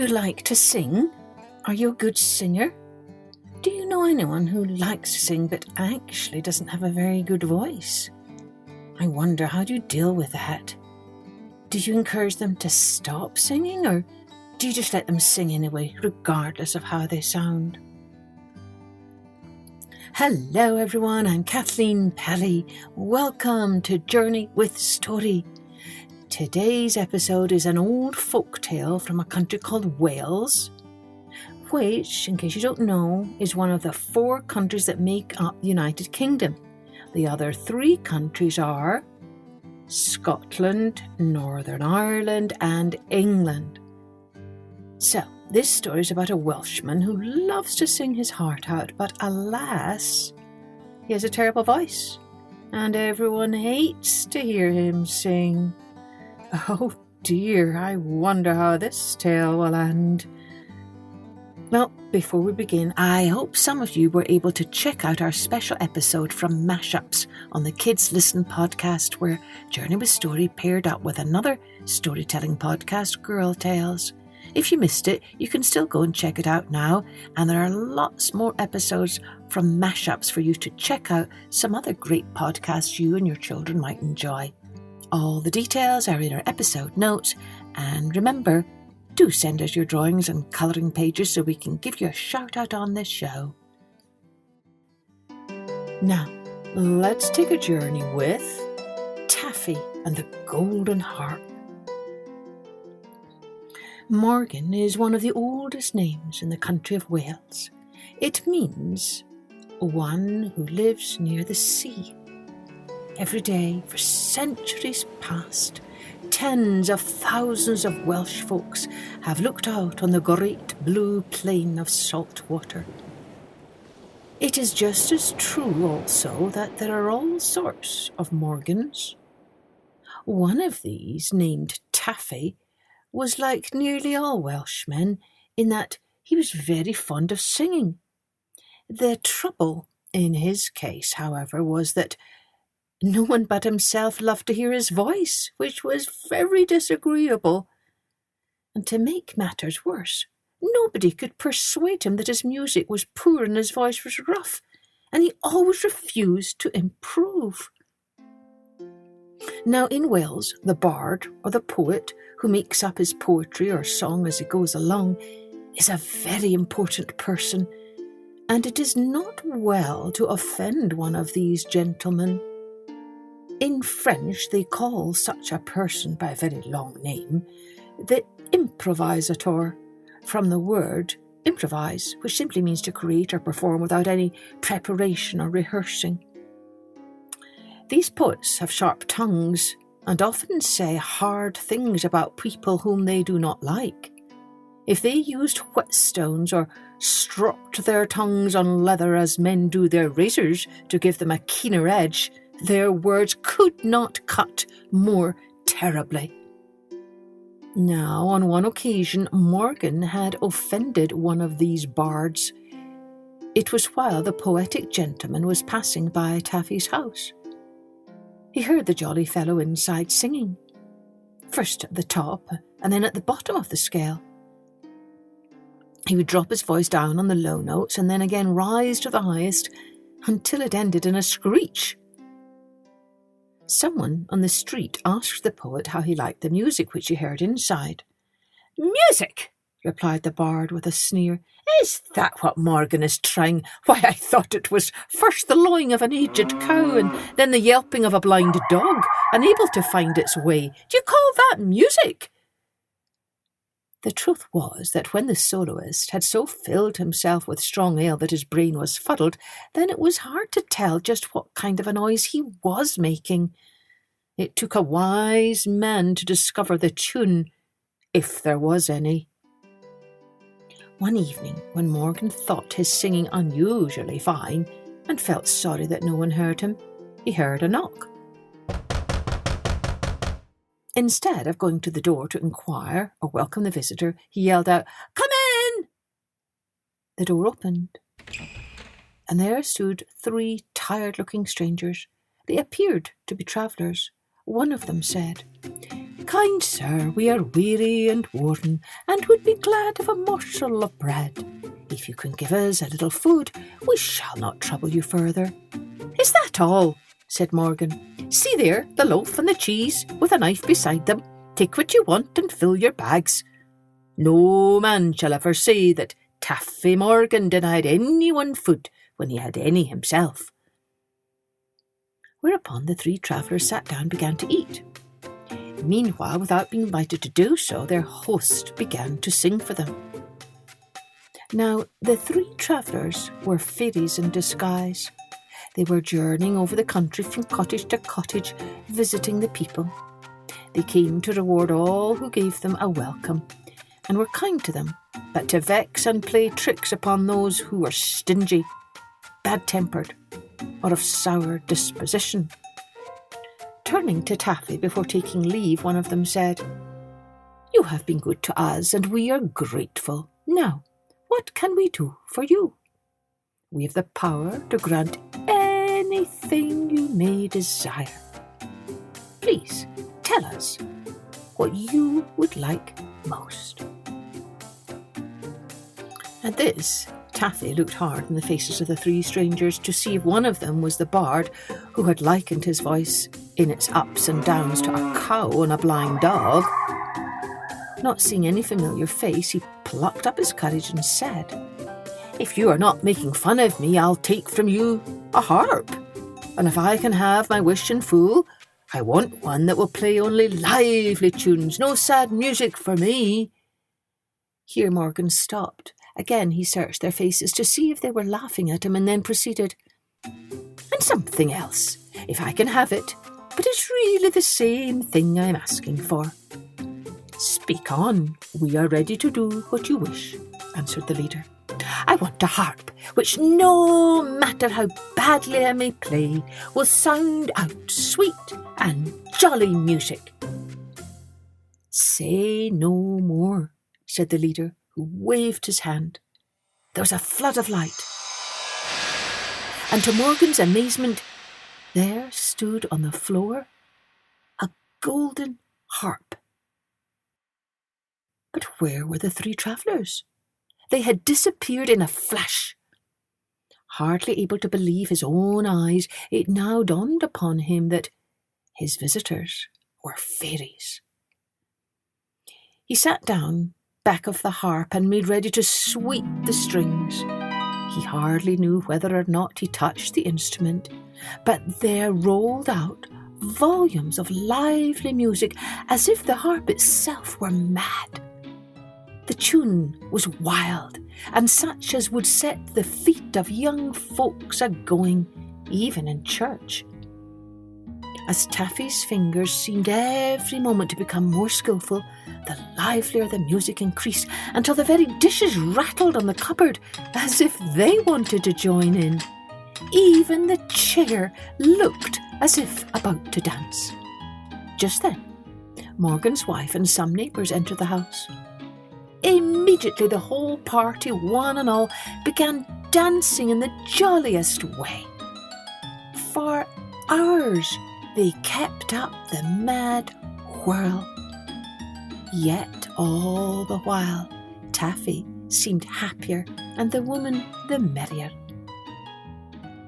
you like to sing? Are you a good singer? Do you know anyone who likes to sing but actually doesn't have a very good voice? I wonder, how do you deal with that? Do you encourage them to stop singing, or do you just let them sing anyway, regardless of how they sound? Hello everyone, I'm Kathleen Pelly. Welcome to Journey with Story. Today's episode is an old folk tale from a country called Wales, which, in case you don't know, is one of the 4 countries that make up the United Kingdom. The other 3 countries are Scotland, Northern Ireland and England. So, this story is about a Welshman who loves to sing his heart out, but alas, he has a terrible voice, and everyone hates to hear him sing. Oh dear, I wonder how this tale will end. Well, before we begin, I hope some of you were able to check out our special episode from Mashups on the Kids Listen Podcast, where Journey with Story paired up with another storytelling podcast, Girl Tales. If you missed it, you can still go and check it out now, and there are lots more episodes from Mashups for you to check out some other great podcasts you and your children might enjoy. All the details are in our episode notes, and remember, do send us your drawings and colouring pages so we can give you a shout out on this show. Now, let's take a journey with Taffy and the Golden Harp. Morgan is one of the oldest names in the country of Wales. It means one who lives near the sea. Every day, for centuries past, tens of thousands of Welsh folks have looked out on the great blue plain of salt water. It is just as true also that there are all sorts of Morgans. One of these, named Taffy, was like nearly all Welshmen in that he was very fond of singing. The trouble in his case, however, was that no one but himself loved to hear his voice, which was very disagreeable. And to make matters worse, nobody could persuade him that his music was poor and his voice was rough, and he always refused to improve. Now in Wales, the bard, or the poet, who makes up his poetry or song as he goes along, is a very important person, and it is not well to offend one of these gentlemen. In French, they call such a person by a very long name the improvisator, from the word improvise, which simply means to create or perform without any preparation or rehearsing. These poets have sharp tongues and often say hard things about people whom they do not like. If they used whetstones or stropped their tongues on leather as men do their razors to give them a keener edge, their words could not cut more terribly. Now, on one occasion, Morgan had offended one of these bards. It was while the poetic gentleman was passing by Taffy's house. He heard the jolly fellow inside singing, first at the top and then at the bottom of the scale. He would drop his voice down on the low notes and then again rise to the highest until it ended in a screech. Someone on the street asked the poet how he liked the music which he heard inside. "Music!" replied the bard with a sneer. "Is that what Morgan is trying? Why, I thought it was first the lowing of an aged cow and then the yelping of a blind dog, unable to find its way. Do you call that music?" The truth was that when the soloist had so filled himself with strong ale that his brain was fuddled, then it was hard to tell just what kind of a noise he was making. It took a wise man to discover the tune, if there was any. One evening, when Morgan thought his singing unusually fine and felt sorry that no one heard him, he heard a knock. Instead of going to the door to inquire or welcome the visitor, he yelled out, "Come in!" The door opened, and there stood 3 tired-looking strangers. They appeared to be travellers. One of them said, "Kind sir, we are weary and worn, and would be glad of a morsel of bread. If you can give us a little food, we shall not trouble you further." "Is that all?" said Morgan. "See there, the loaf and the cheese, with a knife beside them. Take what you want and fill your bags. No man shall ever say that Taffy Morgan denied anyone food when he had any himself." Whereupon the three travellers sat down and began to eat. Meanwhile, without being invited to do so, their host began to sing for them. Now, the three travellers were fairies in disguise. They were journeying over the country from cottage to cottage, visiting the people. They came to reward all who gave them a welcome, and were kind to them, but to vex and play tricks upon those who were stingy, bad-tempered, or of sour disposition. Turning to Taffy before taking leave, one of them said, "You have been good to us, and we are grateful. Now, what can we do for you? We have the power to grant anything you may desire. Please tell us what you would like most." At this, Taffy looked hard in the faces of the three strangers to see if one of them was the bard who had likened his voice in its ups and downs to a cow and a blind dog. Not seeing any familiar face, he plucked up his courage and said, "If you are not making fun of me, I'll take from you a harp. And if I can have my wish in full, I want one that will play only lively tunes, no sad music for me." Here Morgan stopped. Again he searched their faces to see if they were laughing at him, and then proceeded, "And something else, if I can have it, but it's really the same thing I'm asking for." "Speak on, we are ready to do what you wish," answered the leader. "I want a harp, which no matter how badly I may play, will sound out sweet and jolly music." "Say no more," said the leader, who waved his hand. There was a flood of light, and to Morgan's amazement, there stood on the floor a golden harp. But where were the three travellers? They had disappeared in a flash. Hardly able to believe his own eyes, it now dawned upon him that his visitors were fairies. He sat down back of the harp and made ready to sweep the strings. He hardly knew whether or not he touched the instrument, but there rolled out volumes of lively music, as if the harp itself were mad. The tune was wild, and such as would set the feet of young folks a-going, even in church. As Taffy's fingers seemed every moment to become more skilful, the livelier the music increased, until the very dishes rattled on the cupboard as if they wanted to join in. Even the chair looked as if about to dance. Just then, Morgan's wife and some neighbours entered the house. Immediately the whole party, one and all, began dancing in the jolliest way. For hours they kept up the mad whirl. Yet all the while Taffy seemed happier and the woman the merrier.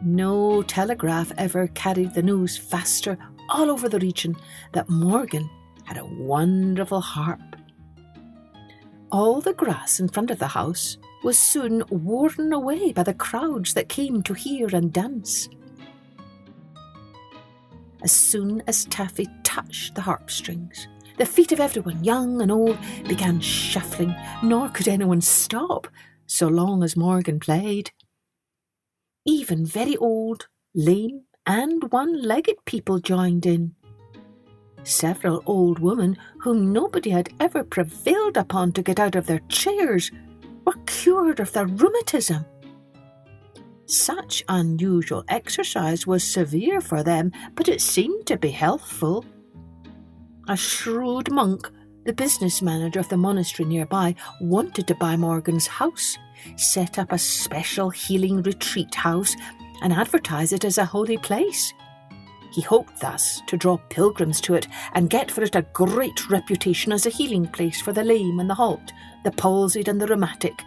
No telegraph ever carried the news faster all over the region that Morgan had a wonderful harp. All the grass in front of the house was soon worn away by the crowds that came to hear and dance. As soon as Taffy touched the harp strings, the feet of everyone, young and old, began shuffling, nor could anyone stop so long as Morgan played. Even very old, lame, and one-legged people joined in. Several old women, whom nobody had ever prevailed upon to get out of their chairs, were cured of their rheumatism. Such unusual exercise was severe for them, but it seemed to be healthful. A shrewd monk, the business manager of the monastery nearby, wanted to buy Morgan's house, set up a special healing retreat house, and advertise it as a holy place. He hoped thus to draw pilgrims to it and get for it a great reputation as a healing place for the lame and the halt, the palsied and the rheumatic.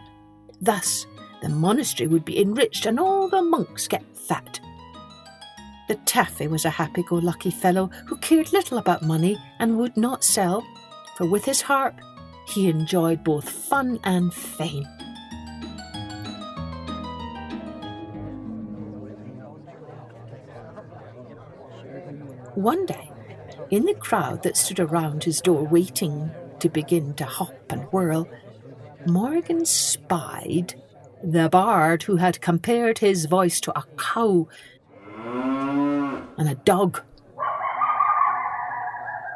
Thus the monastery would be enriched and all the monks get fat. The Taffy was a happy-go-lucky fellow who cared little about money and would not sell, for with his harp he enjoyed both fun and fame. One day, in the crowd that stood around his door waiting to begin to hop and whirl, Morgan spied the bard who had compared his voice to a cow and a dog.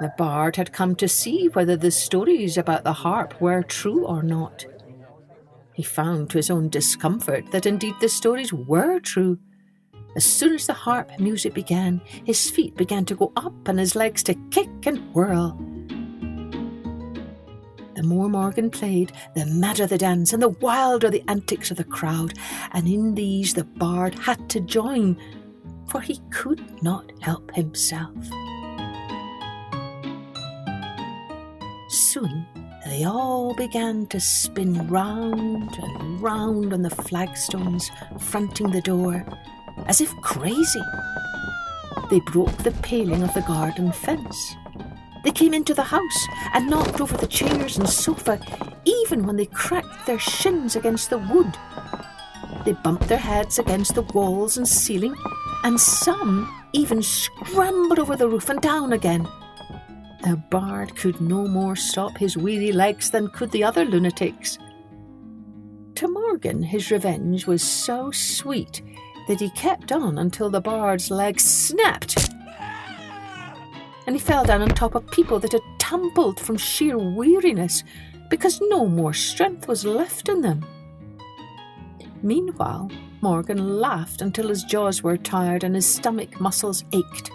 The bard had come to see whether the stories about the harp were true or not. He found to his own discomfort that indeed the stories were true. As soon as the harp music began, his feet began to go up and his legs to kick and whirl. The more Morgan played, the madder the dance and the wilder the antics of the crowd, and in these the bard had to join, for he could not help himself. Soon they all began to spin round and round on the flagstones fronting the door, as if crazy. They broke the paling of the garden fence. They came into the house and knocked over the chairs and sofa, even when they cracked their shins against the wood. They bumped their heads against the walls and ceiling, and some even scrambled over the roof and down again. The bard could no more stop his weary legs than could the other lunatics. To Morgan, his revenge was so sweet that he kept on until the bard's legs snapped and he fell down on top of people that had tumbled from sheer weariness because no more strength was left in them. Meanwhile, Morgan laughed until his jaws were tired and his stomach muscles ached.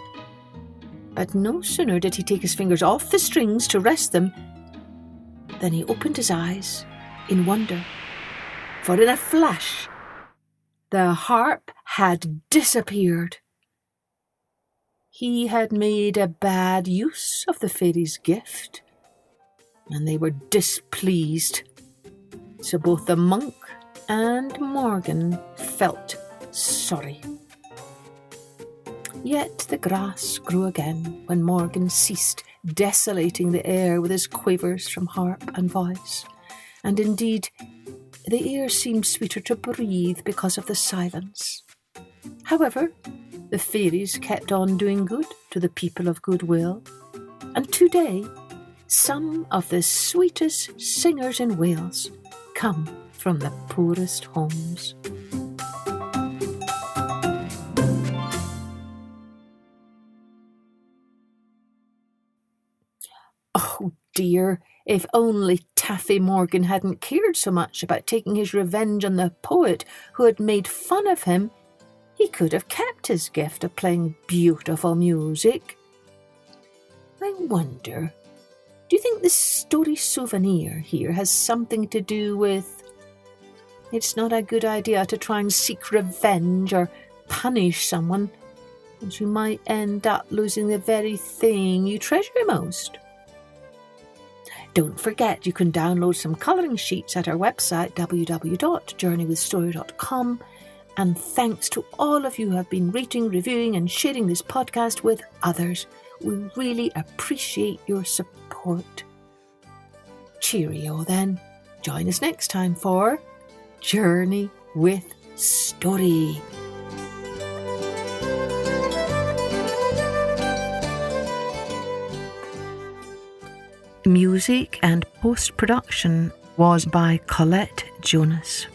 But no sooner did he take his fingers off the strings to rest them than he opened his eyes in wonder, for in a flash the harp had disappeared. He had made a bad use of the fairy's gift, and they were displeased. So both the monk and Morgan felt sorry. Yet the grass grew again when Morgan ceased desolating the air with his quavers from harp and voice, and indeed the air seemed sweeter to breathe because of the silence. However, the fairies kept on doing good to the people of goodwill, and today some of the sweetest singers in Wales come from the poorest homes. Oh dear, if only Taffy Morgan hadn't cared so much about taking his revenge on the poet who had made fun of him, he could have kept his gift of playing beautiful music. I wonder, do you think the story souvenir here has something to do with it's not a good idea to try and seek revenge or punish someone, as you might end up losing the very thing you treasure most? Don't forget you can download some colouring sheets at our website www.journeywithstory.com, and thanks to all of you who have been rating, reviewing and sharing this podcast with others. We really appreciate your support. Cheerio then. Join us next time for Journey with Story. Music and post-production was by Colette Jonas.